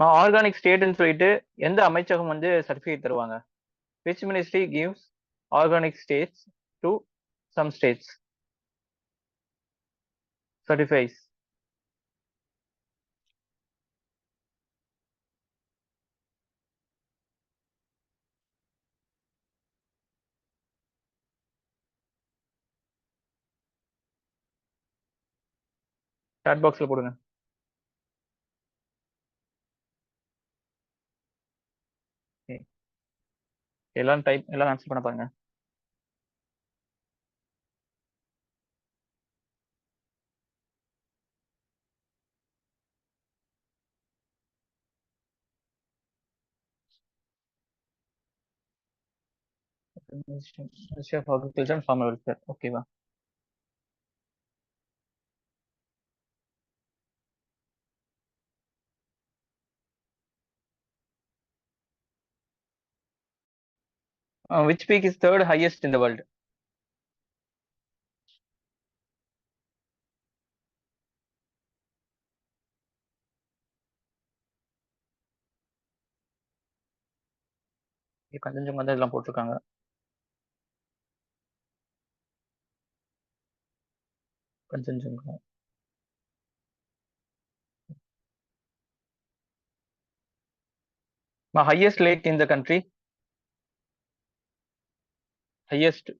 நான் ஆர்கானிக் ஸ்டேட்னு சொல்லிட்டு எந்த அமைச்சகம் வந்து சர்டிஃபிகேட் தருவாங்க? Which ministry gives organic states to some states certifies? Chat பாக்ஸ்ல போடுங்க. Okay. எல்லாம் ஆன்சர் பண்ண பாருங்க. Ministry of Agriculture and Farmer Welfare. ஓகேவா? Which peak is third highest in the world? Kanchenjunga தான் இதெல்லாம் போட்டிருக்காங்க. Kanchenjunga. Highest lake in the country? Highest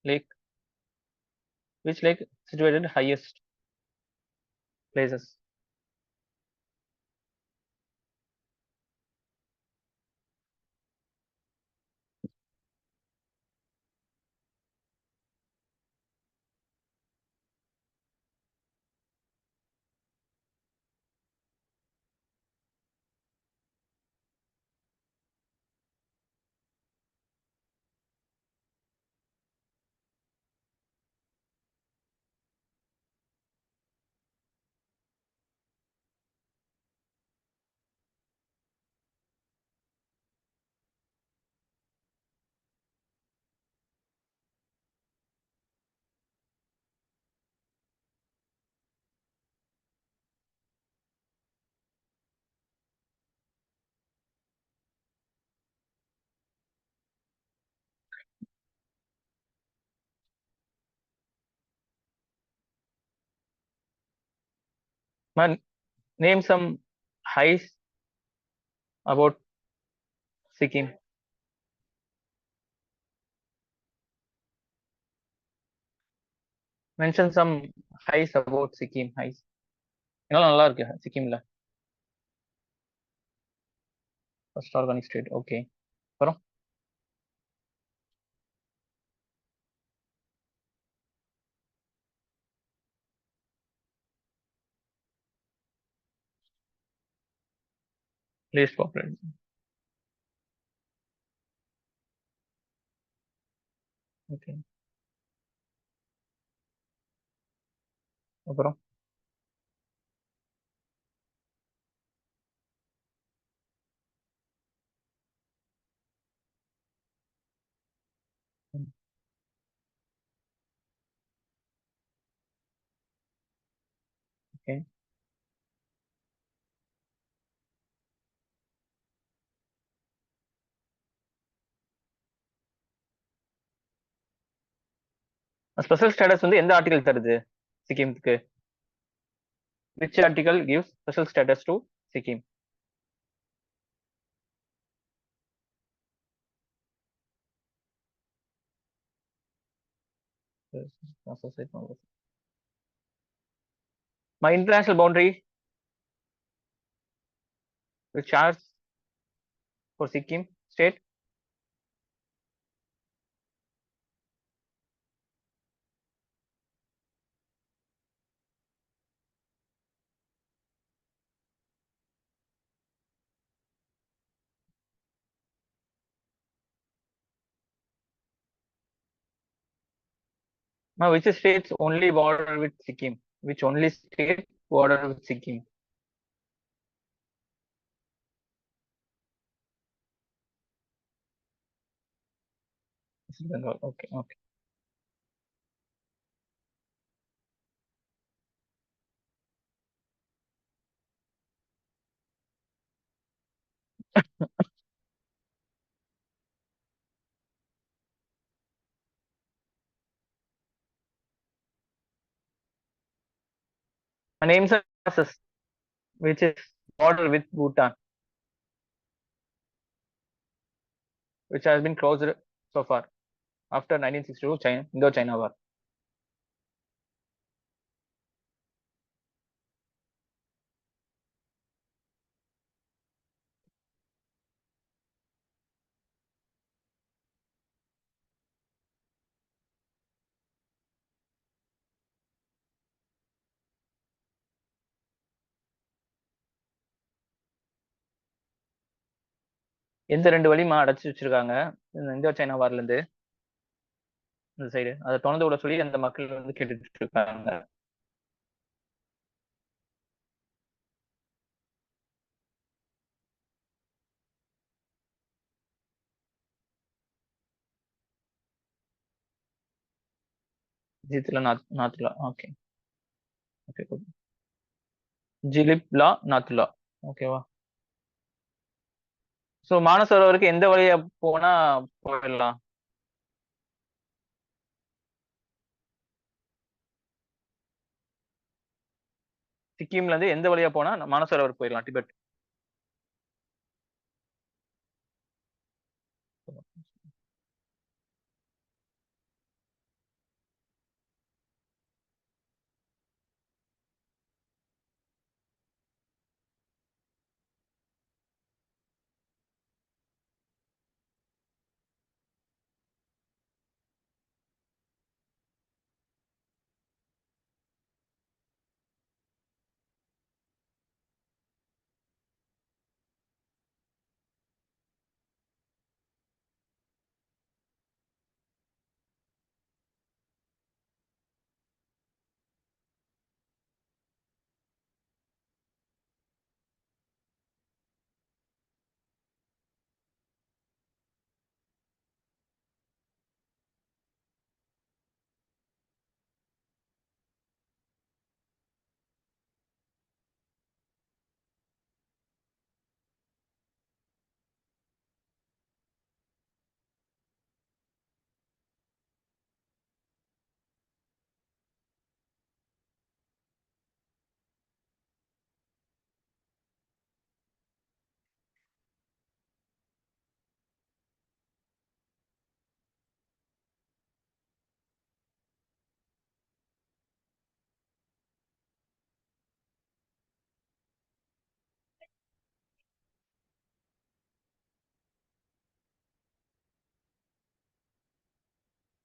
lake? Which lake situated highest places? Man, name some highs about Sikkim. Mention some highs about Sikkim. Highs. இதெல்லாம் நல்லா இருக்கு சிக்கிம்ல. First organic state. Okay. அப்புறம் least populated. Okay. அப்புறம் okay. Special status வந்து எந்த article தருது சிக்கிம்க்கு? Which article gives special status to Sikkim? My international boundary which shares for Sikkim state. Now, which states only border with Sikkim? Which only state border with Sikkim? West Bengal. Okay, okay. Names are process which is border with Bhutan, which has been closed so far after 1962 China, Indo-China War. எந்த ரெண்டு வழியுமா அடைச்சு வச்சிருக்காங்க இந்தோ China வார்ல இருந்து இந்த side அதை திறந்து விட சொல்லி அந்த மக்கள் வந்து கேட்டுட்டு இருக்காங்க. ஜித்லா Nathula. Okay okay good. Jelepla Nathula. ஓகேவா? சோ மானசரோவருக்கு எந்த வழியா போனா போயிடலாம்? சிக்கிம்ல இருந்து எந்த வழியா போனா மானசரோவர் போயிடலாம் டிபெட்?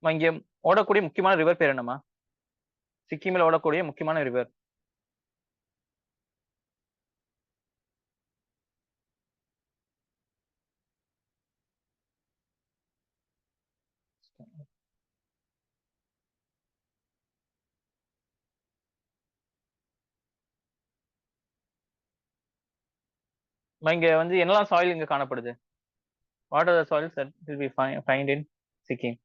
இங்க ஓடக்கூடிய முக்கியமான ரிவர் பேர் என்னமா? சிக்கிம்ல ஓடக்கூடிய முக்கியமான ரிவர். இங்க வந்து என்னெல்லாம் சாயில் இங்க காணப்படுது? What are the soils that will be find in Sikkim?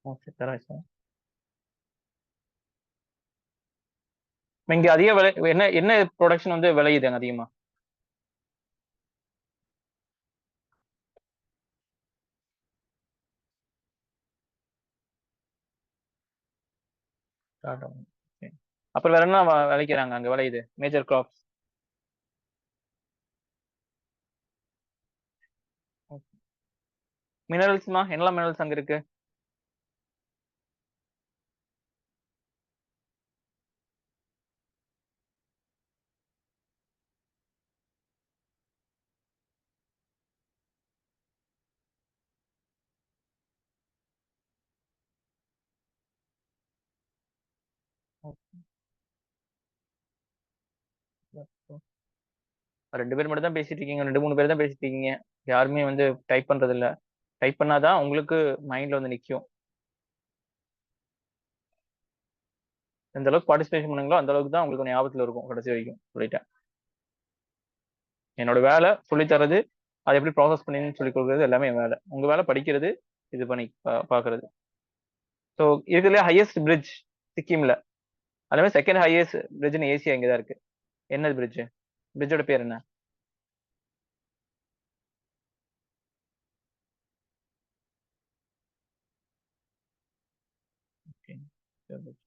Okay தரேன். இங்க அதிக விலை என்ன என்ன ப்ரொடக்ஷன் வந்து விளையுது அங்க அதிகமா? காட்டன். ஓகே. அப்புறம் வேற என்ன விளைக்கிறாங்க அங்க விளையுது மேஜர் கிராப்ஸ்? மினரல்ஸ்மா என்னெல்லாம் மினரல்ஸ் அங்க இருக்கு? ரெண்டு பேர் மட்டும் தான் பேசிட்டு இருக்கீங்க, ரெண்டு மூணு பேர் தான் பேசிட்டு இருக்கீங்க. யாருமே வந்து டைப் பண்றது இல்ல. டைப் பண்ணாதான் உங்களுக்கு மைண்ட்ல வந்து நிக்கும். எந்த அளவுக்கு பார்ட்டிசிபேஷன் பண்ணுங்களோ அந்த அளவுக்கு தான் உங்களுக்கு ஞாபகத்துல இருக்கும் கடைசி வரைக்கும் சொல்லிட்டேன். என்னோட வேலை சொல்லித் தர்றது, அதை எப்படி ப்ராசஸ் பண்ணி சொல்லிக் கொடுக்குறது எல்லாமே என் வேலை. உங்க வேலை படிக்கிறது, இது பண்ணி பாக்குறது. ஸோ இதுல ஹையஸ்ட் பிரிட்ஜ் சிக்கிம்ல, அதே மாதிரி செகண்ட் ஹையஸ்ட் பிரிட்ஜ் ஏசியா இங்கதான் இருக்கு. என்னது பிரிட்ஜ்? பிரிட்ஜோட பேர் என்ன? ஓகே. ஓகே.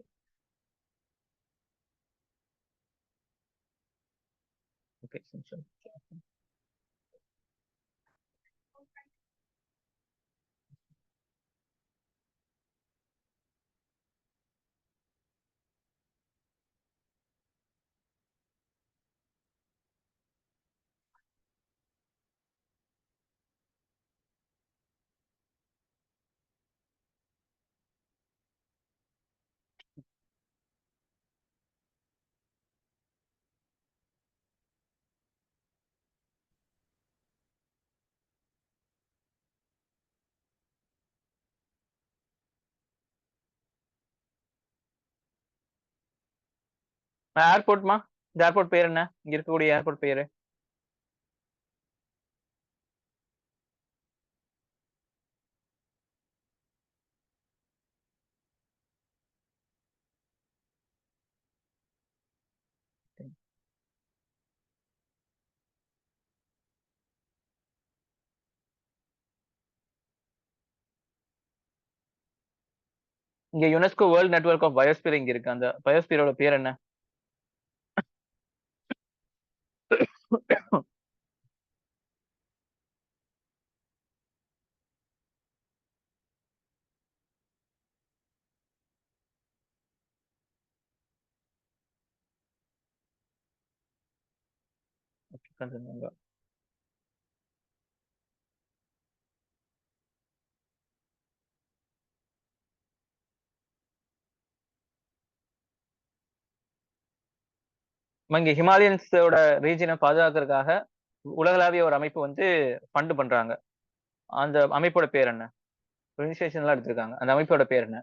ஏர்போர்ட்மா, இந்த ஏர்போர்ட் பேர் என்ன? இங்க இருக்கக்கூடிய ஏர்போர்ட் பேரு? இங்க UNESCO world network of biosphere இங்க இருக்கு. அந்த பயோஸ்பியரோட பேர் என்ன? கன்சர்ன்ங்க. இங்க ஹிமாலயன்ஸோட ரீஜனை பாதுகாக்கிறதுக்காக உலகளாவிய ஒரு அமைப்பு வந்து ஃபண்ட் பண்றாங்க. அந்த அமைப்போட பேர் என்ன? இனிஷியேஷன் எல்லாம் எடுத்திருக்காங்க. அந்த அமைப்போட பேர் என்ன?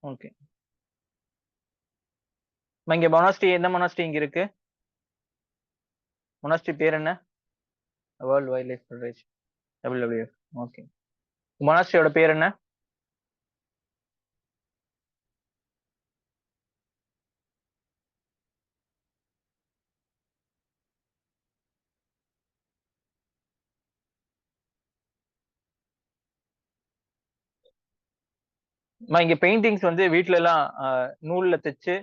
ஓகே. இங்க மொனாஸ்ட்ரி, எந்த மொனாஸ்ட்ரி இங்க இருக்கு? மொனாஸ்ட்ரி பேர் என்ன? World wild life federation, WWF. Okay. மொனாஸ்ட்ரியோட பேர் என்ன? இங்க பெயிண்டிங்ஸ் வந்து வீட்ல எல்லாம் நூல்ல தைச்சு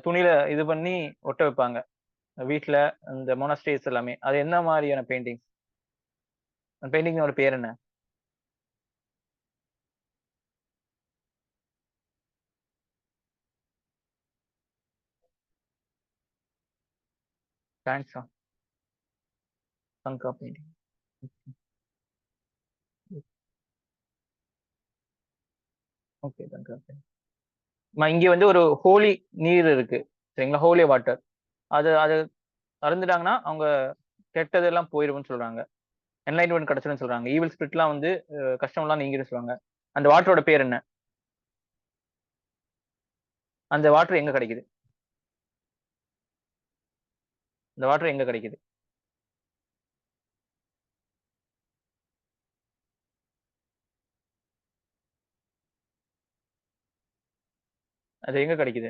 துணியில இது பண்ணி ஒட்ட வைப்பாங்க வீட்ல. இந்த மொனாஸ்ட்ரிஸ் எல்லாமே அது என்ன மாதிரியான பெயிண்டிங்ஸ்? அந்த பெயிண்டிங்கோட பேர் என்ன? தேங்க்ஸ். சங்கா பெயிண்டிங். ஓகே. இங்க வந்து ஒரு ஹோலி நீர் இருக்கு, சரிங்களா? ஹோலி வாட்டர். அது அது அருந்துட்டாங்கன்னா அவங்க கெட்டதெல்லாம் போயிரும்னு சொல்றாங்க. என்லைட்மெண்ட் கிடைச்சிடும் சொல்றாங்க. ஈவில் ஸ்பிரிட்லாம் வந்து கஷ்டம்லாம் நீங்கிரும் சொல்றாங்க. அந்த வாட்டரோட பேர் என்ன? அந்த வாட்டர் எங்க கிடைக்குது? அந்த வாட்டர் எங்க கிடைக்குது? அது எங்க கிடைக்குது?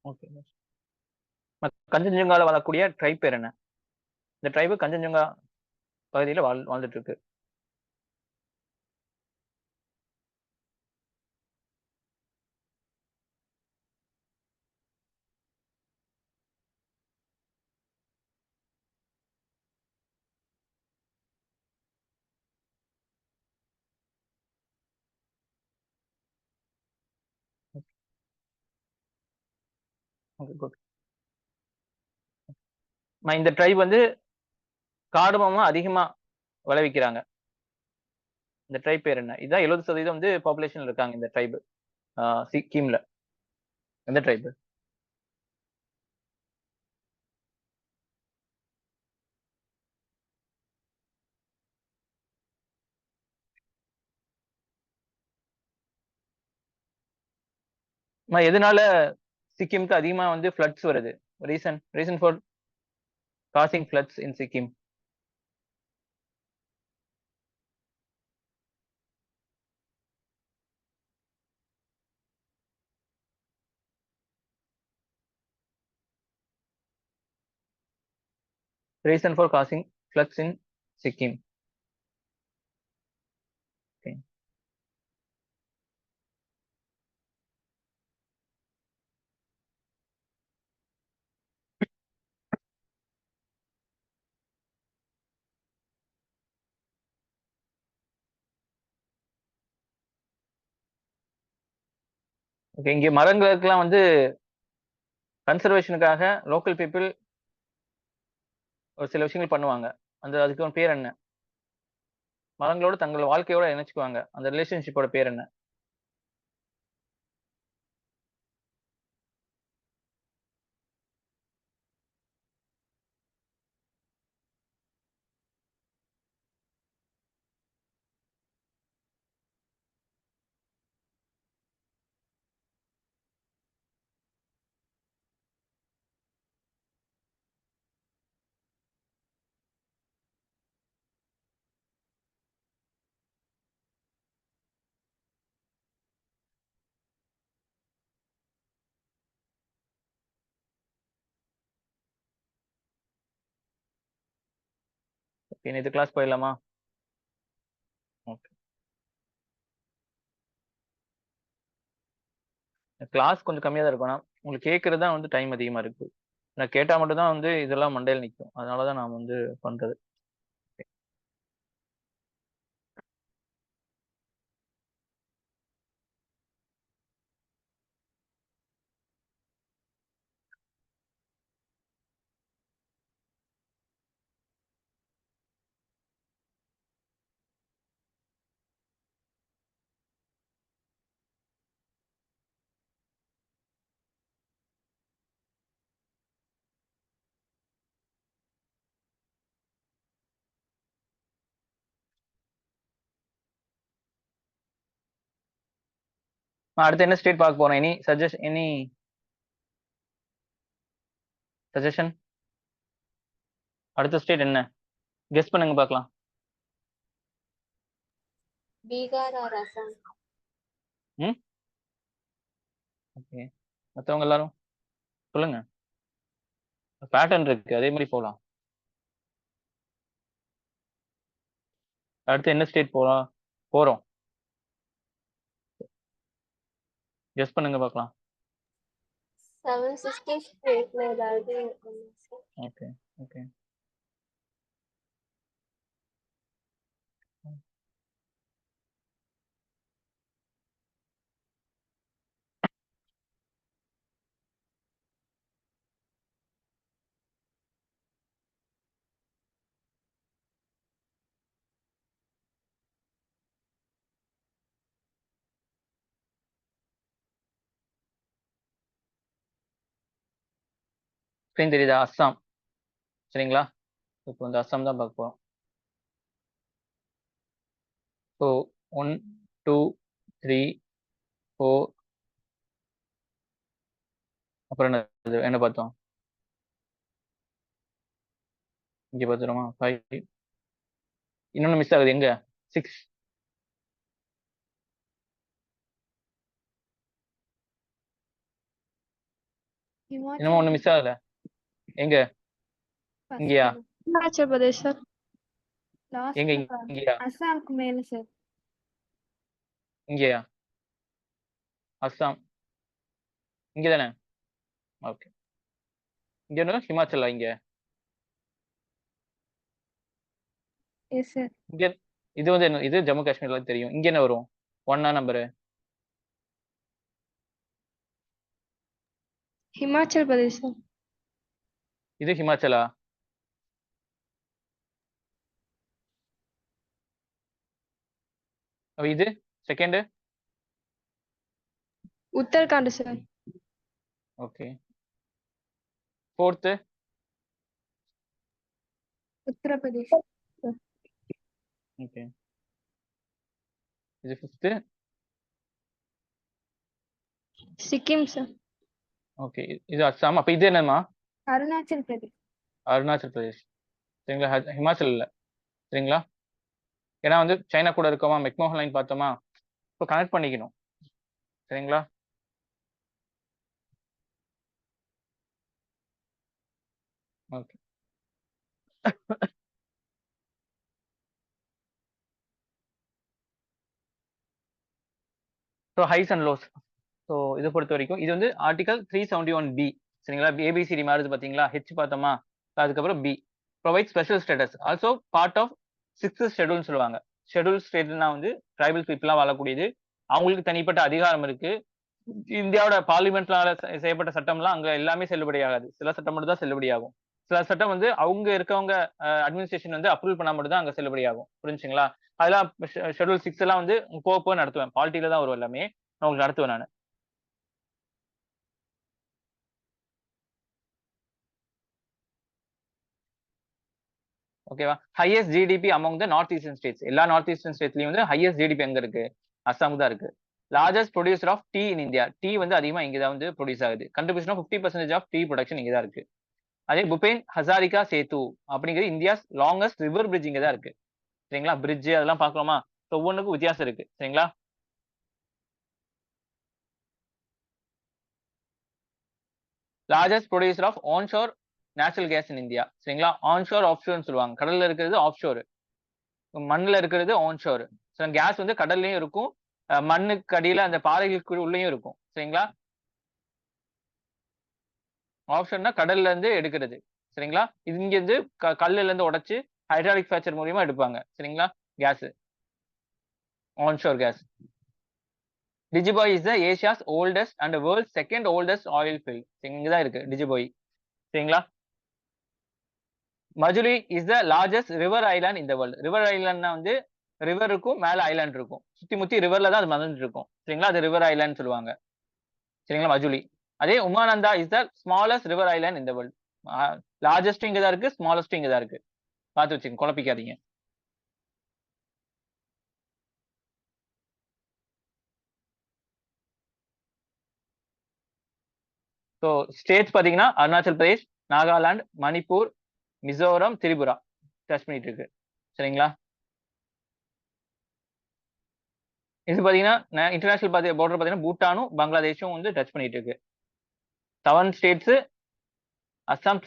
ஓகே. கஞ்சன்ஜுங்கால வாழக்கூடிய ட்ரைப் பேர் என்ன? இந்த ட்ரைப் கஞ்சன்ஜுங்கா பகுதியில வாழ்ந்துட்டு இருக்கு. Okay, good. இந்த ட்ரைப் வந்து கார்டமமா அதிகமா விளைவிக்கிறாங்க. இந்த ட்ரைப் பேர் என்ன? இதான் 70% வந்து பாப்புலேஷன்ல இருக்காங்க இந்த ட்ரைப். சிக்கிம்ல. எந்த ட்ரைப்? எதனால சிக்கிம்க்கு அதிகமா வந்து ஃப்ளட்ஸ் வருது? Reason for causing floods in Sikkim. Reason for causing floods in Sikkim. Okay. Okay. இங்க மரங்களுக்கெல்லாம் வந்து கன்சர்வேஷனுக்காக லோக்கல் பீப்புள் ஒரு சில விஷயங்கள் பண்ணுவாங்க. அதுக்கு ஒரு பேர் என்ன? மரங்களோட தங்கள் வாழ்க்கையோட இணைச்சுக்குவாங்க. அந்த ரிலேஷன்ஷிப்போட பேர் என்ன? ஓகே. இது கிளாஸ் போயிடலாமா? ஓகே. கிளாஸ் கொஞ்சம் கம்மியா தான் இருக்கும். ஆனா உங்களுக்கு கேட்கறது தான் வந்து டைம் அதிகமா இருக்கு. நான் கேட்டா மட்டும் தான் வந்து இதெல்லாம் மண்டையில நிக்கும். அதனால தான் நான் வந்து பண்றது. அடுத்து என்ன ஸ்டேட் பார்க்க போறோம்? Any suggestion? அடுத்த ஸ்டேட் என்ன? கெஸ் பண்ணுங்க பார்க்கலாம். பீகார் ஆர் அசாம். ம். ஓகே. மத்தவங்க எல்லாரும் சொல்லுங்க. பேட்டர்ன் இருக்கு. அதே மாதிரி போலாம். அடுத்து என்ன ஸ்டேட் போறோம்? கெஸ் பண்ணுங்க பார்க்கலாம். 760 ஸ்டேட்ல ஏதாவது இருக்குமா சார்? ஓகே. ஓகே. ஸ்க்ரீன் தெரியுதா? அஸ்ஸாம். சரிங்களா? இப்போ வந்து அஸ்ஸாம் தான் பார்க்க போறோம். ஸோ 1, 2, 3, 4 அப்புறம் என்ன பார்த்தோம்? இங்க பார்த்துருமா? 5 இன்னொன்னு மிஸ் ஆகுது. எங்க? 6. இன்னமும் ஒண்ணு மிஸ் ஆகல. எங்க? இங்கயா? ஹிமாச்சல் பிரதேஷ் சார். எங்க? இங்கயா? அசாம்க்கு மேல சார். இங்கயா? அஸ்ஸாம் இங்க தானே? ஓகே. இங்க என்ன ஹிமாச்சலா? இங்க எஸ் சார். இங்க இது வந்து என்ன? இது ஜம்மு காஷ்மீர்ல தெரியும். இங்க என்ன வரும்? 1 நம்பரு? ஹிமாச்சல் பிரதேஷ் சார். இது ஹிமாச்சலா? அப்ப இது second? Uttarakhand sir. Okay. Fourth? Uttar Pradesh. Okay. இது ஃபிஃப்த்? சிக்கிம் சார். ஓகே. இது அஸ்ஸாம். அப்ப இது என்னம்மா? அருணாச்சல் பிரதேஷ். அருணாச்சல் பிரதேஷ். சரிங்களா? ஹிமாச்சல் இல்ல. சரிங்களா? ஏன்னா வந்து சைனா கூட இருக்கோமா, மெக்மோகன் லைன் பார்த்தோமா, இப்போ கனெக்ட் பண்ணிக்கணும். சரிங்களா? Okay. So highs and lows. So இதை பொறுத்த வரைக்கும் இது வந்து ஆர்டிகல் 371B. சரிங்களா? ஏபிசிடி மாறுது பார்த்தீங்களா? ஹெச் பார்த்தோமா, அதுக்கப்புறம் B provide special status also part of 6th ஷெட்யூல்னு சொல்லுவாங்க. ஷெட்யூல் ஸ்டேட்னா வந்து ட்ரைபல் பீப்புளாக வாழக்கூடியது. அவங்களுக்கு தனிப்பட்ட அதிகாரம் இருக்கு. இந்தியாவோட பார்லிமெண்ட்லால செய்யப்பட்ட சட்டம்லாம் அங்க எல்லாமே செல்லுபடி ஆகாது. சில சட்டம் மட்டும் தான் செல்லுபடி ஆகும். சில சட்டம் வந்து அவங்க இருக்கவங்க அட்மினிஸ்ட்ரேஷன் வந்து அப்ரூவல் பண்ணா மட்டும் தான் அங்க செல்லுபடி ஆகும். புரிஞ்சுங்களா? அதெல்லாம் ஷெட்யூல் 6 எல்லாம் வந்து போக நடத்துவேன். பாலிட்டியில தான் வரும் எல்லாமே. நான் உங்களுக்கு நடத்துவேன் நான். ஓகேவா? Highest GDP among the North Eastern states. எல்லா நார்த் ஈஸ்டர்ன் ஸ்டேட்லயும் வந்து ஹையஸ்ட் ஜிடிபி எங்க இருக்கு? அஸ்ஸாம் தான் இருக்கு. Largest producer of tea in India. Tea வந்து அதிகமா இங்க தான் வந்து ப்ரொடியூஸ் ஆகுது. Contribution of 50% of tea production இங்க தான் இருக்கு. அதே புபேன் ஹசாரிகா சேது அப்படிங்கிறது இந்தியாஸ் லாங்கஸ்ட் ரிவர் பிரிட்ஜ் இங்க தான் இருக்கு. சரிங்களா? பிரிட்ஜ் அதெல்லாம் பார்க்கலாமா? ஒவ்வொன்றுக்கும் வித்தியாசம் இருக்கு. சரிங்களா? Largest producer of onshore natural gas in India. சரிங்களா? ஆன்ஷோர் ஆஃப்ஷோர்னு சொல்லுவாங்க. கடல்ல இருக்கிறது ஆஃப்ஷோர், மண்ணுல இருக்கிறது ஆன்ஷோர். கேஸ் வந்து கடல்லயும் இருக்கும், மண்ணுக்கு அடியில அந்த பாறைகளுக்கு உள்ளேயும் இருக்கும். சரிங்களா? ஆப்ஷன்னா கடல்ல இருந்து எடுக்கிறது. சரிங்களா? இது இங்க இருந்து கல்லுல இருந்து உடைச்சு ஹைட்ராலிக் ஃபிராக்சர் மூலியமா எடுப்பாங்க. சரிங்களா? Gas, onshore gas. Digboi is the Asia's oldest and world second oldest oil field. இங்கதான் இருக்கு டிஜிபாய். சரிங்களா? Majuli is the largest river island in the world. River ஐலாண்ட்னா வந்து ரிவர் இருக்கும், மேல ஐலாண்ட் இருக்கும். சுத்தி முத்தி ரிவர்ல தான் அது மறந்துட்டு இருக்கும். சரிங்களா? அது ரிவர் ஐலாண்ட் சொல்லுவாங்க. சரிங்களா? மஜுலி. அதே Umananda is the smallest river island in the world. லார்ஜஸ்டும் இங்க தான் இருக்கு, ஸ்மாலஸ்டும் இங்க தான் இருக்கு. பார்த்து வச்சுங்க, குழப்பிக்காதீங்க. ஸோ ஸ்டேட்ஸ் பாத்தீங்கன்னா அருணாச்சல் பிரதேஷ், நாகாலாந்து, மணிப்பூர், மிசோரம், திரிபுரா டச் பண்ணிட்டு இருக்கு. சரிங்களா? இது பாத்தீங்கன்னா இன்டர்நேஷனல் பார்டர் பாத்தீங்கன்னா பூட்டானும் பங்களாதேஷும் வந்து டச் பண்ணிட்டு இருக்கு. 7 states. Assam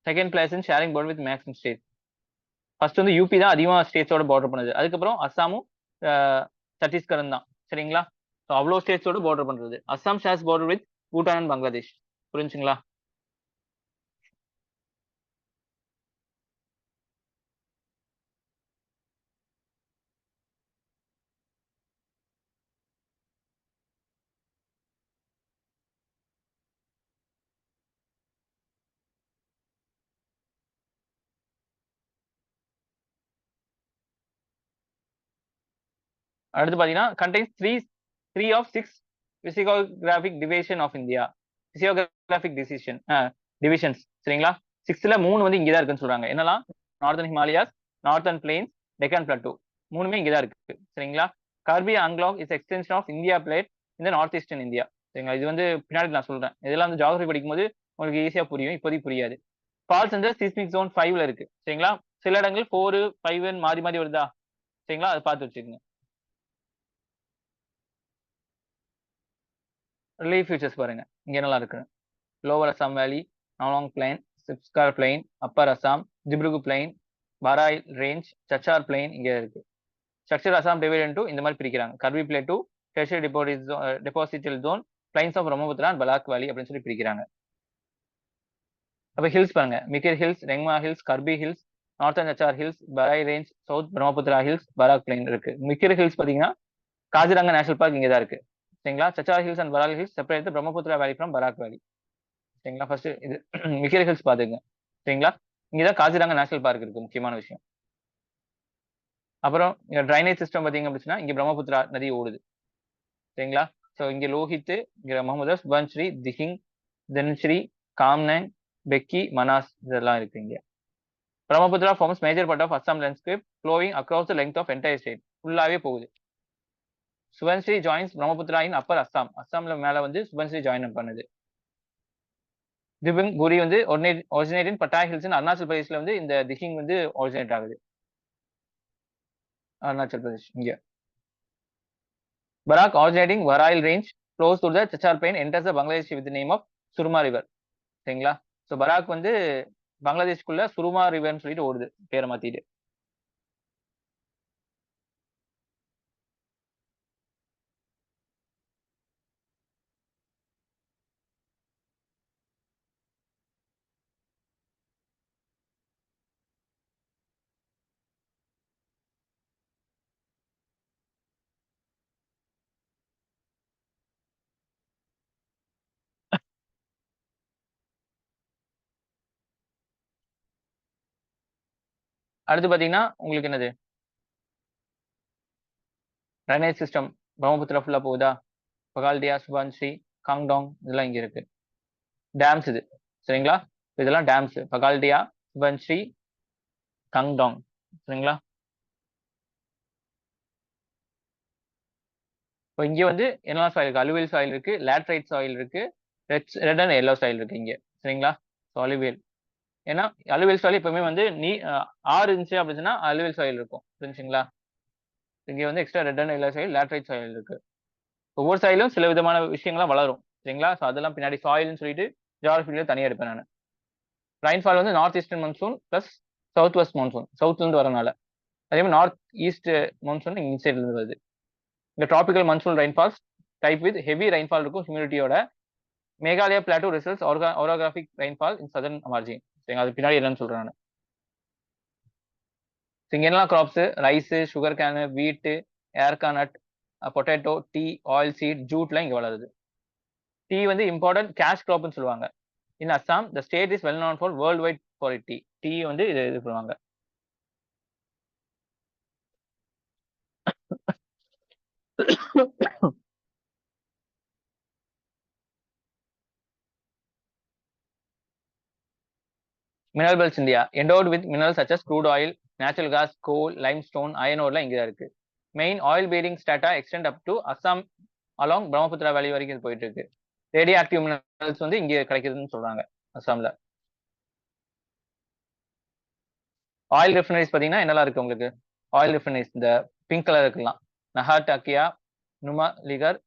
second place in sharing border with maximum state. First வந்து யூபி தான் அதிகமா ஸ்டேட்ஸோட பார்டர் பண்ணுது. அதுக்கப்புறம் அஸ்ஸாமும் சத்தீஸ்கரும் தான். சரிங்களா? ஸோ அவ்வளோ ஸ்டேட்ஸோட பார்டர் பண்றது. Assam shares border with Bhutan and Bangladesh. புரிஞ்சுங்களா? அடுத்து பாத்தீங்கன்னா contains three of 6 physiographic division of India. Physiographic divisions. சரிங்களா? 6ல 3 வந்து இங்கதான் இருக்குன்னு சொல்றாங்க. என்னலாம்? Northern Himalayas, northern plains, Deccan plateau. 3மே இங்கதான் இருக்கு. சரிங்களா? Karbi Anglong is extension of India plate இந்த நார்த் ஈஸ்டர்ன் இந்தியா. சரிங்களா? இது வந்து பின்னாடி நான் சொல்றேன். இதெல்லாம் வந்து ஜியோகிரபி படிக்கும்போது உங்களுக்கு ஈஸியா புரியும், இப்போதைக்கு புரியாது. ஃபால்ஸ் வந்து சீஸ்மிக் ஜோன் 5ல இருக்கு. சரிங்களா? சில இடங்கள் 4, 5 மாறி மாறி வருதா? சரிங்களா? அதை பார்த்து வச்சுக்கோங்க. ரிலீஃப் ஃபீச்சர்ஸ் பாருங்க இங்க நல்லா இருக்கு. லோவர் அசாம் வேலி, நாலாங் பிளைன், சிப்ஸ்கார் plain, upper Assam, Dibrugarh plain, Barail range, Cachar plain இங்க இருக்கு. ஸ்ட்ரக்சர் அசாம் டிவைட் இன்டு இந்த மாதிரி பிரிக்கிறாங்க. Karbi plateau, tertiary depositional zone, plains of Brahmaputra and Barak valley அப்படின்னு சொல்லி பிரிக்கிறாங்க. அப்ப ஹில்ஸ் பாருங்க, Mikir hills, Rengma hills, Karbi hills, northern Cachar hills, Barail range, south Brahmaputra hills, Barak plain இருக்கு. மிகிர் ஹில்ஸ் பாத்தீங்கன்னா காசிரங்கா நேஷனல் பார்க் இங்க தான் இருக்கு. சரிங்களா? Cachar hills and Barak hills separate Brahmaputra valley from பராக் வேலி. சரிங்களா? ஃபர்ஸ்ட் இது மிகிர் ஹில்ஸ் பாத்துங்க. சரிங்களா? இங்கதான் காசிரங்கா நேஷனல் பார்க் இருக்கு, முக்கியமான விஷயம். அப்புறம் ட்ரைனேஜ் சிஸ்டம் பாத்தீங்க அப்படின்னா இங்க பிரம்மபுத்திரா நதி ஓடுது. சரிங்களா? ஸோ இங்க லோஹித், இங்க முகமது, சுபன்ஸ்ரீ, திஹிங், தென்ஸ்ரீ, காம்னங், பெக்கி, மனாஸ் இதெல்லாம் இருக்கு இங்க. Brahmaputra forms major part of Assam landscape flowing across the length of entire state. ஃபுல்லாவே போகுது. Subansiri joins Brahmaputra in upper Assam. அஸ்ஸாம்ல மேல வந்து சுபன்ஸ்ரீ ஜாயின் பண்ணுது. திபிங் புரி வந்து originate in Patkai hills in Arunachal பிரதேஷ்ல வந்து இந்த திஹிங் வந்து ஒரிஜினேட் ஆகுது. அருணாச்சல் பிரதேஷ் இங்க. Barak originating Varal range flows through the Chachar plain, enters the Bangladesh with the name of Surma river. சரிங்களா? ஸோ பராக் வந்து பங்களாதேஷ்குள்ள சுருமா ரிவர்னு சொல்லிட்டு ஓடுது, பேரை மாத்திட்டு. அடுத்து பாத்தீங்கன்னா உங்களுக்கு என்னது, ட்ரைனேஜ் சிஸ்டம் பிரம்மபுத்திரா ஃபுல்லா போகுதா? பகால்டியா, சுபான்ஸ்ரீ, காங்டாங் இதெல்லாம் இங்க இருக்கு. டேம்ஸ் இது. சரிங்களா? இதெல்லாம் டேம்ஸ். பகால்டியா, சுபான்ஸ்ரீ, காங்டாங். சரிங்களா? இப்போ இங்க வந்து என்னெல்லாம் சாயில் இருக்கு? அலுவியல் சாயில் இருக்கு, லேட்ரைட் சாயில் இருக்கு, ரெட் அண்ட் எல்லோ சாயில் இருக்கு இங்க. சரிங்களா? ஸோ அலுவியல், ஏன்னா அலுவியல் சாயில் எப்பவுமே வந்து ஆறு இருந்துச்சு அப்படின்னா அலுவியல் சாயில் இருக்கும். புரிஞ்சுங்களா? இங்க வந்து extra red and yellow soil, laterite soil இருக்கு. ஒவ்வொரு சாயிலும் சில விதமான விஷயங்கள்லாம் வளரும். சரிங்களா? ஸோ அதெல்லாம் பின்னாடி சாயில்னு சொல்லிட்டு ஜியாகிரபில தனியாக எடுப்பேன் நான். ரெயின்ஃபால் வந்து north eastern monsoon plus south west monsoon, சவுத்ல இருந்து வரனால. அதே மாதிரி நார்த் ஈஸ்ட் மான்சூன் இந்த சைட்ல இருந்து வருது. இந்த tropical monsoon rainfalls type with heavy rainfall இருக்கும் ஹியூமிடிட்டியோட. Meghalaya plateau results orographic rainfall in southern margin. சரிங்க, அது பின்னாடி என்னன்னு சொல்றேன் நான். இங்க என்னெல்லாம் graphs? Rice, sugar cane, wheat, arecanut, potato, tea, oil seed, ஜூட்லாம் இங்க வளருது. டீ வந்து இம்பார்ட்டன்ட் கேஷ் கிராப்னு சொல்லுவாங்க. In Assam the state is well known for world wide for tea. Tea வந்து இது பண்ணுவாங்க. Mineral belts India endowed with minerals such as crude oil, natural gas, coal, limestone, iron oreலாம் இங்க இருக்கு. Main oil bearing strata extend up to Assam along Brahmaputra valley வரைக்கும் இது போயிட்டு இருக்கு. ரேடியோ ஆக்டிவ் மினரல்ஸ் வந்து இங்க கிடைக்குதுன்னு சொல்றாங்க அஸ்ஸாம்ல. ஆயில் ரிஃபைனரிஸ் பாத்தீங்கன்னா என்னெல்லாம் இருக்கு உங்களுக்கு? ஆயில் ரிஃபைனரிஸ் இந்த பிங்க் கலர் இருக்கலாம். நஹாடாக்கியா, நுமாலிகர்,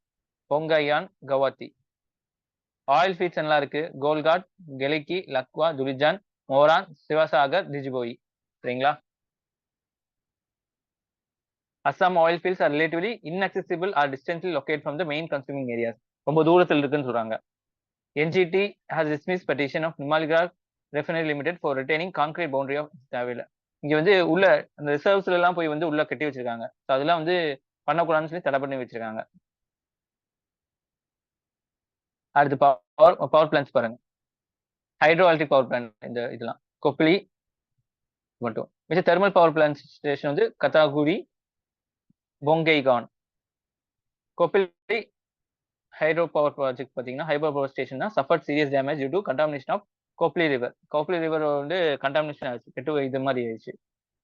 பொங்கையான், கவாத்தி. ஆயில் ஃபீட்ஸ் என்னெல்லாம் இருக்கு? கோல்காட், கெலிக்கி, லக்வா, துலிஜான், மோரான், சிவசாகர், திஜிபோயி. சரிங்களா? Assam oil fields are relatively inaccessible or distantly located from the main consuming areas. ரொம்ப தூரத்தில் இருக்குன்னு சொல்றாங்க. NGT has dismissed petition of Numaligarh Refinery Limited for retaining concrete boundary of தேவையில்ல. இங்க வந்து உள்ள அந்த ரிசர்வ்ஸ்ல எல்லாம் போய் வந்து உள்ள கட்டி வச்சிருக்காங்க. அதெல்லாம் வந்து பண்ணக்கூடாதுன்னு சொல்லி தடை பண்ணி வச்சிருக்காங்க. அடுத்து பவர் பிளான்ஸ் பாருங்க. ஹைட்ரோ எலக்ட்ரிக் பவர் பிளான்ட் இந்த இதெல்லாம் கொப்ளி மட்டும். மிச்ச தெர்மல் பவர் பிளான்ட் ஸ்டேஷன் வந்து Kathalguri, Bongaigaon. Kopili hydro power project பாத்தீங்கன்னா ஹைட்ரோ பவர் ஸ்டேஷன் தான் suffered serious damage due to contamination of Kopili river. Kopili river வந்து கண்டாமினேஷன் ஆச்சு, கெட்டு இது மாதிரி ஆயிடுச்சு.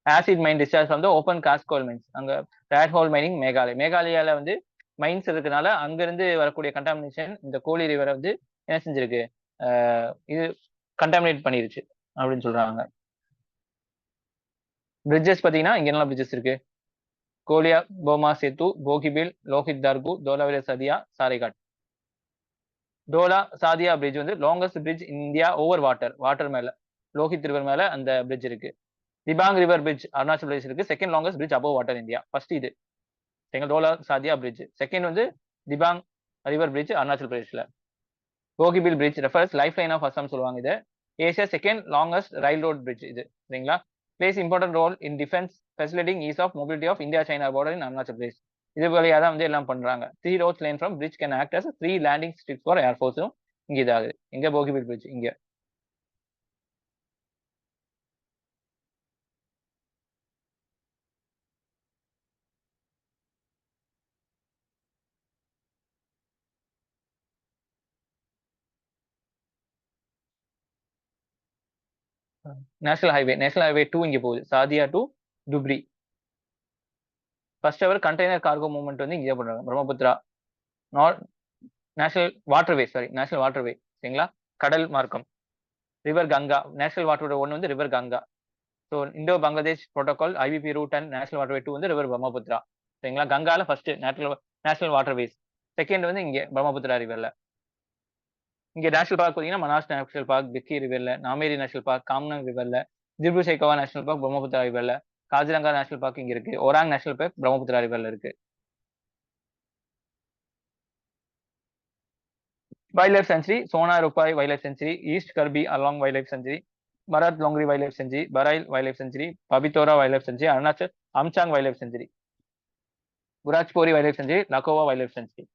ஆசிட் மைன் டிஸ்சார்ஜ் வந்து ஓப்பன் காஸ்ட் கோல் மைன்ஸ். அங்க ரேட் ஹோல் மைனிங் மேகாலயால வந்து மைன்ஸ் இருக்கிறதுனால அங்கிருந்து வரக்கூடிய கண்டாமினேஷன் இந்த கோலி ரிவரை வந்து என்ன செஞ்சிருக்கு, இது கண்டாமினேட் பண்ணிருச்சு அப்படின்னு சொல்றாங்க. பிரிட்ஜஸ் பாத்தீங்கன்னா இங்க என்ன பிரிட்ஜஸ் இருக்கு? கோலியா போமா சேத்து, போகிபில், லோஹித் தர்கு, தோலாவிர சதியா, சாரைகாட். டோலா சாதியா பிரிட்ஜ் வந்து longest bridge India over water மேல, லோஹித் ரிவர் மேல அந்த பிரிட்ஜ் இருக்கு. திபாங் ரிவர் பிரிட்ஜ் அருணாச்சல் பிரதேஷ் இருக்கு. Second longest bridge above water India. First இது டோலா சாதியா பிரிட்ஜ். செகண்ட் வந்து திபாங் ரிவர் பிரிட்ஜ் அருணாச்சல் பிரதேஷ்ல. Bogibeel bridge refers life line of Assam சொல்லுவாங்க இது. Asia second longest rail road bridge இது, சரிங்களா. Plays important role in defence facilitating ease of mobility of India China border in Arunachal Pradesh. இது வழியா தான் வந்து எல்லாம் பண்றாங்க. 3 roads line from bridge can act as 3 landing strips for ஏர்ஃபோர்ஸும் இங்க இதாகுது. இங்க போகிபில் பிரிட்ஜ் இங்க. நேஷனல் ஹைவே 2 இங்க போகுது, Sadiya to Dhubri. First ever container cargo movement வந்து இங்கே பண்றாங்க. பிரம்மபுத்திரா நேஷனல் வாட்டர்வே, சரிங்களா. கடல் மார்க்கம். ரிவர் கங்கா, நேஷனல் வாட்டர்வே 1 வந்து river Ganga. So Indo Bangladesh protocol IBP route and national waterway 2 வந்து ரிவர் பிரம்மபுத்திரா, சரிங்களா. கங்கால ஃபர்ஸ்ட் நேஷனல் வாட்டர்வேஸ், செகண்ட் வந்து இங்க பிரம்மபுத்திரா ரிவர்ல. இங்க நேஷனல் பார்க் பார்த்தீங்கன்னா மனாஸ் நேஷனல் பார்க் பிக்கி ரிவர்ல, நாமேரி நேஷனல் பார்க் காம்னங் ரிவர்ல, திப்ரு சைக்கோவா நேஷனல் பார்க் பிரம்மபுத்திரா ரிவர்ல, காசிரங்கா நேஷனல் பார்க் இங்க இருக்கு, ஒராங் நேஷனல் பார்க் பிரம்மபுத்திரா ரிவர்ல இருக்கு. Wild life sanctuary Sona Rupai wild life sanctuary, east Karbi along wild life sanctuary, பரத் Longri wild life sanctuary, Barail wild life sanctuary, Pabitora wild life sanctuary, Arunachal Amchang wild life sanctuary, Burachapori wild life sanctuary, Laokhowa wild life sanctuary.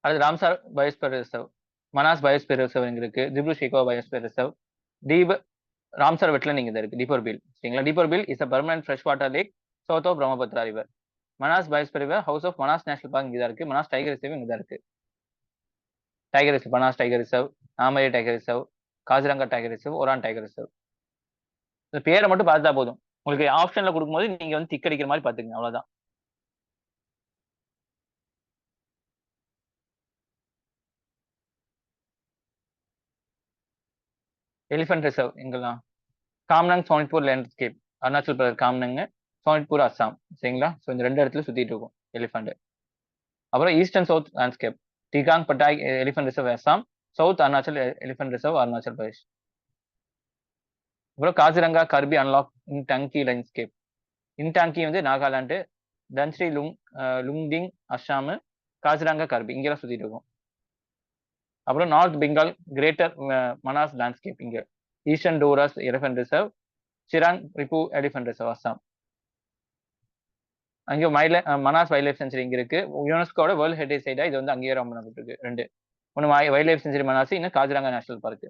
அது Ramsar biosphere reserve, Manas biosphere reserve இங்க இருக்கு, Dibru Saikhowa biosphere reserve, தீப் Ramsar wetland இங்க இருக்கு, டீப்பர் பில், சரிங்களா. Deepor Beel is a permanent fresh water lake south of Brahmaputra river. Manas biosphere river houses of Manas national park இங்க தான் இருக்கு. மனாஸ் டைகர் ரிசர்வ் இங்க தான் இருக்கு. Tiger reserve, Manas tiger reserve, Nameri tiger reserve, Kaziranga tiger reserve, Orang tiger reserve. இந்த பேரை மட்டும் பார்த்தா போதும். உங்களுக்கு ஆப்ஷன்ல கொடுக்கும்போது நீங்க வந்து டிக் அடிக்கிற மாதிரி பாத்துக்கங்க, அவ்வளவுதான். எலிஃபென்ட் ரிசர்வ் இங்கெல்லாம் காம்னங் சோனித்பூர் லேண்ட்ஸ்கேப், அருணாச்சல் பிரதேஷ் காம்னங், சோனித்பூர் அஸ்ஸாம், சரிங்களா. ஸோ இந்த 2 இடத்துல சுத்திட்டு இருக்கும் எலிஃபென்ட். அப்புறம் ஈஸ்ட் அண்ட் சவுத் லேண்ட்ஸ்கேப், டிகாங் Patkai elephant reserve Assam, south Arunachal elephant reserve Arunachal Pradesh. அப்புறம் காசிரங்கா கர்பி அன்லாக் இன் டங்கி லேண்ட்ஸ்கேப், இன்டாங்கி வந்து நாகாலாந்து, தன்ஸ்ரீ லுங்டிங் அஸ்ஸாம், காசிரங்கா கர்பி இங்கெல்லாம் சுத்திட்டு இருக்கும். அப்புறம் north Bengal greater Manas landscape இங்க, eastern Dooars elephant reserve, Chirang Ripu elephant reserve Assam. அங்கே மனாஸ் வைல்ட் லைஃப் சென்ச்சுரி இங்க இருக்கு. யுனெஸ்கோட வேர்ல்ட் ஹெரிடேஜ் சைடா இது வந்து அங்கீகாரம் பண்ணப்பட்டிருக்கு. 2 ஒன்று வைல்ட் லைஃப் சென்ச்சுரி மனாஸ், இன்னும் Kaziranga national park.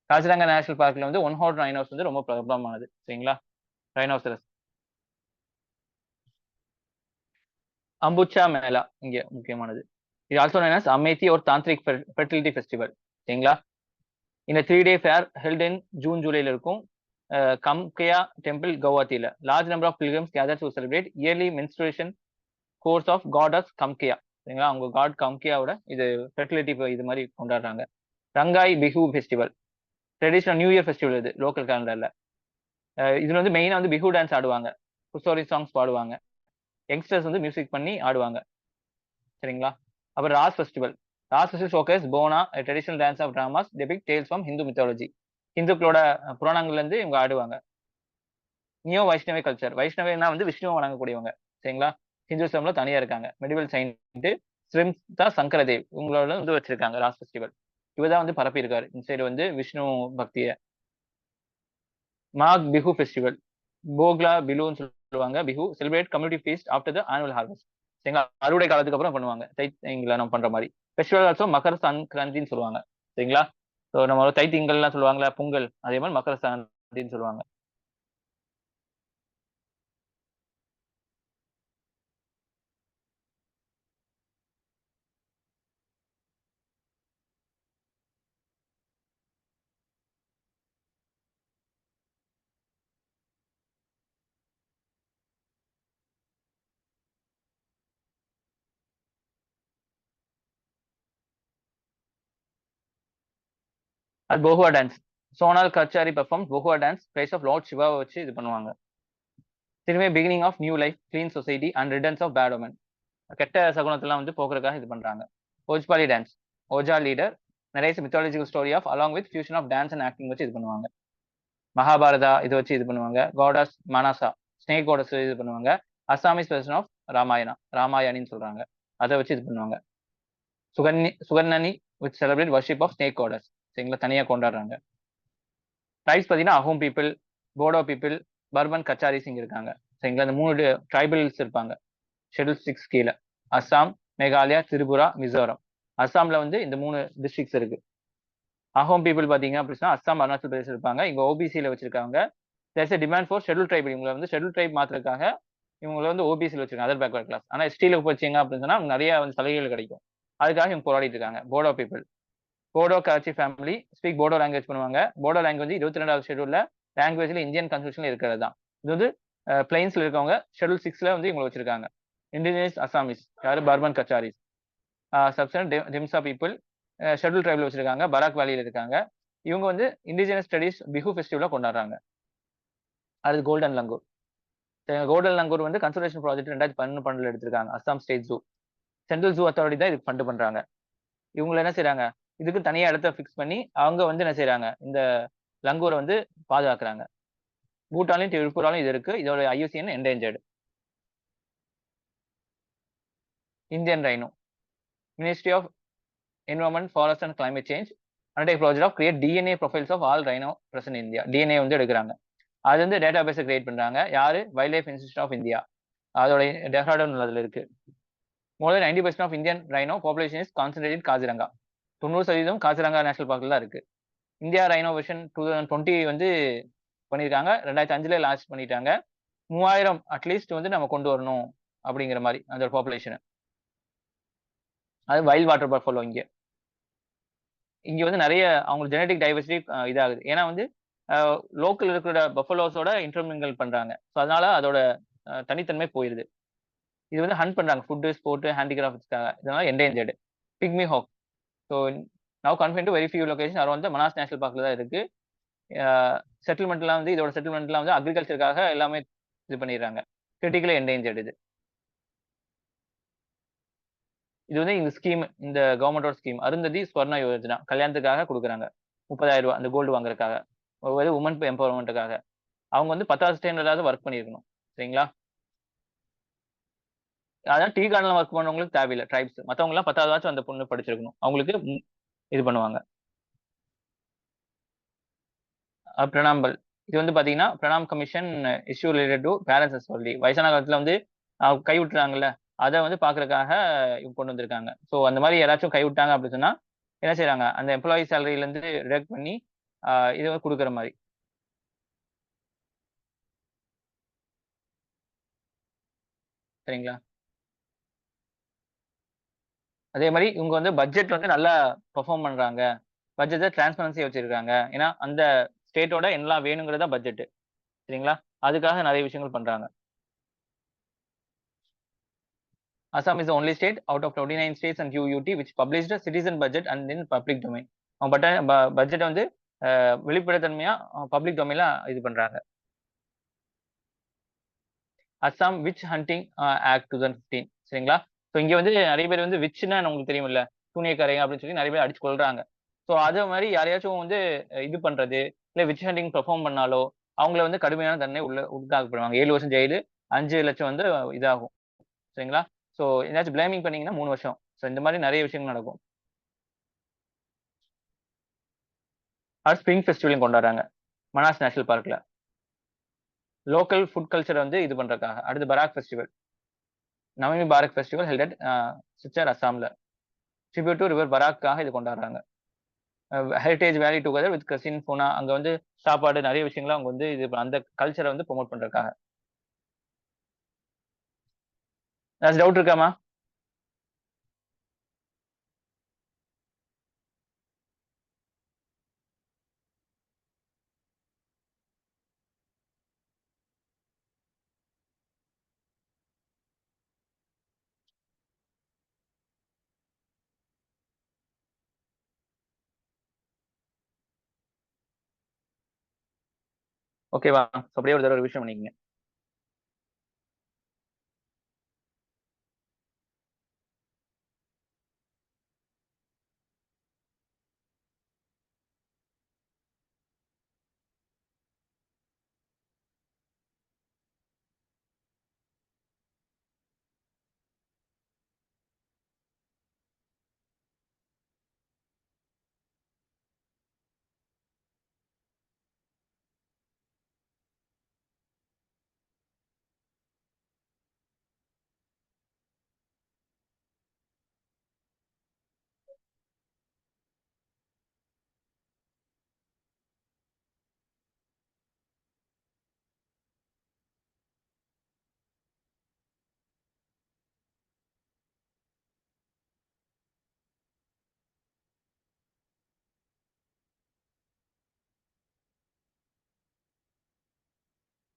Kaziranga national பார்க்ல வந்து 1 ஹார்ன் ரைனோஸ் வந்து ரொம்ப பிரபலமானது, சரிங்களா. ரைனோசரஸ். அம்புச்சா மேளா இங்க முக்கியமானது. இது ஆல்சோ known as அமேத்தி ஒரு தாந்திரிக் ஃபெர்டிலிட்டி ஃபெஸ்டிவல், சரிங்களா. இந்த 3-day fair held in June ஜூலைல இருக்கும். கம்கயா டெம்பிள் கவுஹாத்தில large number of pilgrims gather to celebrate yearly menstruation course of goddess Kamakhya, சரிங்களா. அவங்க காட் கம்கயாவோட இது ஃபெர்டிலிட்டி இது மாதிரி கொண்டாடுறாங்க. Rongali Bihu festival traditional new year festival, இது லோக்கல் கேலண்டர்ல. இதுல வந்து மெயினா வந்து பிஹு டான்ஸ் ஆடுவாங்க, குசோரி சாங்ஸ் பாடுவாங்க, யங்ஸ்டர்ஸ் வந்து மியூசிக் பண்ணி ஆடுவாங்க, சரிங்களா. அப்புறம் Raas festival showcase Bhaona traditional dance of dramas depict tales from Hindu mythology. இந்துக்களோட புராணங்கள்ல இருந்து இவங்க ஆடுவாங்க. நியோ வைஷ்ணவ கல்ச்சர், வைஷ்ணவனா வந்து விஷ்ணுவை வணங்கக்கூடியவங்க, சரிங்களா. ஹிந்துசம்ல தனியா இருக்காங்க. மெடிவல் சயின்ட் ஸ்ரிம்தா சங்கரதேவ் இவங்களோட வந்து வச்சிருக்காங்க ராஸ் ஃபெஸ்டிவல். இவதான் வந்து பரப்பி இருக்காரு இந்த சைடு வந்து விஷ்ணு பக்திய. மாக் பிஹு ஃபெஸ்டிவல், போக்லா பிலுன்னு சொல்லுவாங்க. Bihu celebrate community feast after the annual harvest, சரிங்களா. அறுவடை காலத்துக்கு அப்புறம் பண்ணுவாங்க, தைத்திங்கள நம்ம பண்ற மாதிரி. ஃபெஸ்டிவல் ஆல்சோ மகர சங்கராந்தின்னு சொல்லுவாங்க, சரிங்களா. ஸோ நம்ம தைத்திங்கள்லாம் சொல்லுவாங்களா பொங்கல், அதே மாதிரி மகர சங்கராந்தின்னு சொல்லுவாங்க. அது Bhogua dance. Sonowal Kachari perform Bhogua dance praise of lord சிவாவை வச்சு இது பண்ணுவாங்க. திரும்பி beginning of new life, clean society and returns of bad omen. கெட்ட சகுனத்தெல்லாம் வந்து போக்குறதுக்காக இது பண்றாங்க. ஓஜ்பாலி டான்ஸ், ஓஜா லீடர் நிறைய mythological story of along with fusion of dance and acting வச்சு இது பண்ணுவாங்க. மகாபாரதா இதை வச்சு இது பண்ணுவாங்க. காடஸ் மனாசா, ஸ்னேக் காடஸ் இது பண்ணுவாங்க. அசாமிஸ் வெர்ஷன் ஆஃப் ராமாயணின்னு சொல்றாங்க, அதை வச்சு இது பண்ணுவாங்க. சுகன்னி with celebrate worship of snake goddess, சரிங்களா, தனியா கொண்டாடுறாங்க. ட்ரைப்ஸ் பார்த்தீங்கன்னா அஹோம் பீப்புள், போடோ பீப்புள், பர்பன் கச்சாரிஸ் இங்க இருக்காங்க, சரிங்களா. இந்த 3 ட்ரைபல்ஸ் இருப்பாங்க ஷெட்யூல் 6 கீழே. அஸ்ஸாம், மேகாலயா, திரிபுரா, மிசோரம். அஸ்ஸாம்ல வந்து இந்த 3 டிஸ்ட்ரிக்ட்ஸ் இருக்கு. அஹோம் பீப்புள் பாத்தீங்க அப்படின்னா அஸ்ஸாம், அருணாச்சல் பிரதேஷ் இருப்பாங்க. இங்க ஓபிசியில வச்சிருக்காங்க. There's a demand for schedule try. இவங்களை வந்து ஷெட்யூல் ட்ரைப் மாத்துறதுக்காக இவங்களை வந்து ஓபிசியில் வச்சிருக்காங்க, அதர் பேக்வர்ட் கிளாஸ். ஆனா எஸ்டியில் போச்சிங்க அப்படின்னு சொன்னா நிறைய வந்து சலுகைகள் கிடைக்கும். அதுக்காக இவங்க போராடிட்டு இருக்காங்க. Bodo people, Bodo Karachi family speak Bodo language பண்ணுவாங்க. போடோ லாங்குவேஜ் 22வது ஷெட்யூல்ல லாங்குவேஜ்ல இந்தியன் கான்ஸ்டியூஷன்ல இருக்கிறது தான். இது வந்து பிளைன்ஸ்ல இருக்கவங்க ஷெட்யூல் 6ல வந்து இவங்களை வச்சிருக்காங்க. இண்டிஜினியஸ் அசாமிஸ் யாரு, பர்மன் கச்சாரிஸ். சப்சன் டிம்சா பீப்புள் ஷெட்யூல் ட்ரைப்ல வச்சிருக்காங்க, பராக் வேலியில இருக்காங்க. இவங்க வந்து இண்டிஜினியஸ் ஸ்டடீஸ் பிஹு ஃபெஸ்டிவலா கொண்டாடுறாங்க. அது கோல்டன் லங்கூர். கோல்டன் லங்கூர் வந்து கன்சர்வேஷன் ப்ராஜெக்ட் 2012 எடுத்திருக்காங்க Assam state zoo. Central zoo authority தான் இதுக்கு ஃபண்ட் பண்றாங்க. இவங்க என்ன செய்யறாங்க, இதுக்கு தனியா இடத்த ஃபிக்ஸ் பண்ணி அவங்க வந்து என்ன செய்யறாங்க, இந்த லங்கூரை வந்து பாதுகாக்கிறாங்க. பூட்டான்லயும் திரிபுராலையும் இது இருக்கு. இதோட IUCN endangered. Indian rhino, ministry of environment, forest and climate change undertake project of create DNA profiles of all rhino present India. DNA வந்து எடுக்கிறாங்க. அது வந்து டேட்டா பேஸை கிரியேட் பண்றாங்க. யாரு, wildlife institute of India. அதோட டெஹ்ராடூன் அதுல இருக்கு. More than 90% of Indian rhino population is concentrated Kaziranga. 90% Kaziranga national பார்க்ல தான் இருக்கு. இந்தியா ரைனோ விஷன் 2020 வந்து பண்ணியிருக்காங்க. 2005ல லான்ச் பண்ணிட்டாங்க. 3000 அட்லீஸ்ட் வந்து நம்ம கொண்டு வரணும் அப்படிங்கிற மாதிரி அந்த பாப்புலேஷன். அது வைல்ட் வாட்டர் பஃபலோ. இங்க வந்து நிறைய அவங்க ஜெனடிக் டைவர்சிட்டி இதாகுது. ஏன்னா வந்து லோக்கல் இருக்கிற பஃபலோஸோட இன்டர்மிங்கல் பண்றாங்க. ஸோ அதனால அதோட தனித்தன்மை போயிருது. இது வந்து ஹண்ட் பண்றாங்க ஃபுட்டு, ஸ்போர்ட், ஹேண்டிகிராஃப்ட்ஸ்க்காக. இதனால endangered. Pygmy hog. So now confine to very few location around Manas national பார்க்ல தான் இருக்கு. செட்டில்மெண்ட்லாம் வந்து இதோட செட்டில்மெண்ட்லாம் வந்து அக்ரிகல்ச்சருக்காக எல்லாமே இது பண்ணிடுறாங்க. கிரிட்டிக்கலி என்டேஞ்சர்டு இது. இது வந்து இந்த ஸ்கீம், இந்த கவர்மெண்டோட ஸ்கீம் அருந்ததி ஸ்வர்ணா யோஜனா, கல்யாணத்துக்காக கொடுக்குறாங்க 30,000 ரூபாய் அந்த கோல்டு வாங்குறதுக்காக, ஒரு உமன் எம்பவர்மெண்ட்டுக்காக. அவங்க வந்து 10வது ஸ்டாண்டர்டாவது ஒர்க் பண்ணியிருக்கணும், சரிங்களா. அதான் டீ கார்டன்ல ஒர்க் பண்ணவங்களுக்கு தேவையில்லை ட்ரைப்ஸ். மற்றவங்க எல்லாம் 10வது அந்த பொண்ணு படிச்சிருக்கணும், அவங்களுக்கு இது பண்ணுவாங்க. பிரணாம்பல், இது வந்து பாத்தீங்கன்னா Pranam commission issue related to parents சொல்லி வயசான காலத்துல வந்து கை விட்டுறாங்கல்ல, அதை வந்து பாக்குறதுக்காக இவங்க கொண்டு வந்திருக்காங்க. ஸோ அந்த மாதிரி யாராச்சும் கை விட்டாங்க அப்படின்னு சொன்னா என்ன செய்யறாங்க, அந்த எம்ப்ளாயி சேலரியில இருந்து டிடக்ட் பண்ணி இதை கொடுக்குற மாதிரி, சரிங்களா. அதே மாதிரி இவங்க வந்து பட்ஜெட் வந்து நல்லா பெர்ஃபார்ம் பண்றாங்க. பட்ஜெட்டை டிரான்ஸ்பரன்சி வச்சிருக்காங்க. ஏன்னா அந்த ஸ்டேட்டோட எல்லாம் வேணுங்கிறதா பட்ஜெட், சரிங்களா. அதுக்காக நிறைய விஷயங்கள் பண்றாங்க. Assam is the only state out of 29 states and UUT which published a citizen budget and in public domain. அவங்க பட்ஜெட் வந்து வெளிப்படைத்தன்மையா பப்ளிக் டொமைன்ல இது பண்றாங்க. அஸ்ஸாம் விச் ஹண்டிங் ஆக்ட் 2015, சரிங்களா. ஸோ இங்க வந்து நிறைய பேர் வந்து விச்னா உங்களுக்கு தெரியும் இல்ல, துணியக்காரங்க அப்படின்னு சொல்லி நிறைய பேர் அடிச்சு கொள்றாங்க. ஸோ அதே மாதிரி யாரையாச்சும் வந்து இது பண்றது இல்ல விச் ஹண்டிங் பெர்ஃபார்ம் பண்ணாலோ அவங்கள வந்து கடுமையான தண்டனை உட்காக்கப்படுவாங்க. 7 வருஷம் ஜெயிலு, 5 லட்சம் வந்து இதாகும், சரிங்களா. ஸோ ஏதாச்சும் பிளேமிங் பண்ணீங்கன்னா 3 வருஷம். ஸோ இந்த மாதிரி நிறைய விஷயங்கள் நடக்கும். அது ஸ்ப்ரிங் ஃபெஸ்டிவலையும் கொண்டாடுறாங்க மனாஸ் நேஷனல் பார்க்ல. லோக்கல் ஃபுட் கல்ச்சர் வந்து இது பண்றதுக்காக. அடுத்து Barak festival, Navami Barak festival held at Silchar அஸ்ஸாம்ல. ட்ரிபியூட் டு ரிவர் பராக்காக இது கொண்டாடுறாங்க. ஹெரிட்டேஜ் வேலி டுகெதர் வித் கசின் பூனா, அங்க வந்து சாப்பாடு நிறைய விஷயங்களை அவங்க வந்து இது அந்த கல்ச்சரை வந்து ப்ரொமோட் பண்றதுக்காக. ஏதாச்சும் டவுட் இருக்காமா? ஓகேவா? அப்படியே ஒரு தடவை ரிவிஷன் பண்ணிக்கங்க.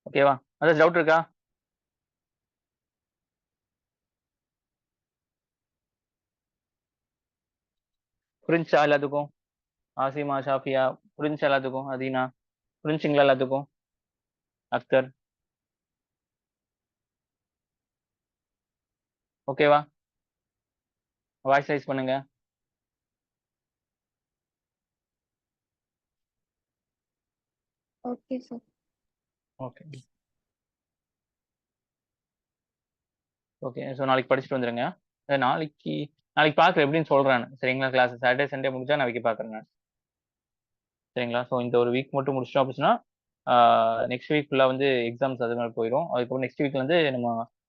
ஓகேவா? அதாவது டவுட் இருக்கா? புரிஞ்சா எல்லாத்துக்கும்? ஆசிமா, ஷாஃபியா புரிஞ்சா எல்லாத்துக்கும்? அதீனா புரிஞ்சுங்களா எல்லாத்துக்கும்? அக்தர் ஓகேவா? வாய்ஸ் ரைஸ் பண்ணுங்க. Okay sir. Okay okay. So நாளைக்கு படிச்சுட்டு வந்துருங்க. நாளைக்கு நாளைக்கு பார்க்குறேன் எப்படின்னு சொல்றேன். சரிங்களா? கிளாஸ் சாட்டர்டே சண்டே முடிஞ்சா நாளைக்கு பார்க்குறேங்க. சரிங்களா? ஸோ இந்த ஒரு வீக் மட்டும் முடிச்சிட்டோம் அப்படின்னா நெக்ஸ்ட் வீக் ஃபுல்லாக வந்து எக்ஸாம்ஸ் அது மாதிரி போயிடும். அதுக்கப்புறம் நெக்ஸ்ட் வீக் வந்து நம்ம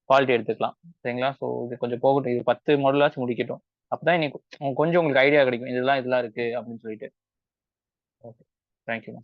குவாலிட்டி எடுத்துக்கலாம். சரிங்களா? ஸோ இது கொஞ்சம் போகட்டும். இது 10 மாடலாச்சும் முடிக்கட்டும். அப்பதான் இன்னைக்கு கொஞ்சம் உங்களுக்கு ஐடியா கிடைக்கும். இதெல்லாம் இருக்கு அப்படின்னு சொல்லிட்டு. ஓகே. தேங்க்யூ.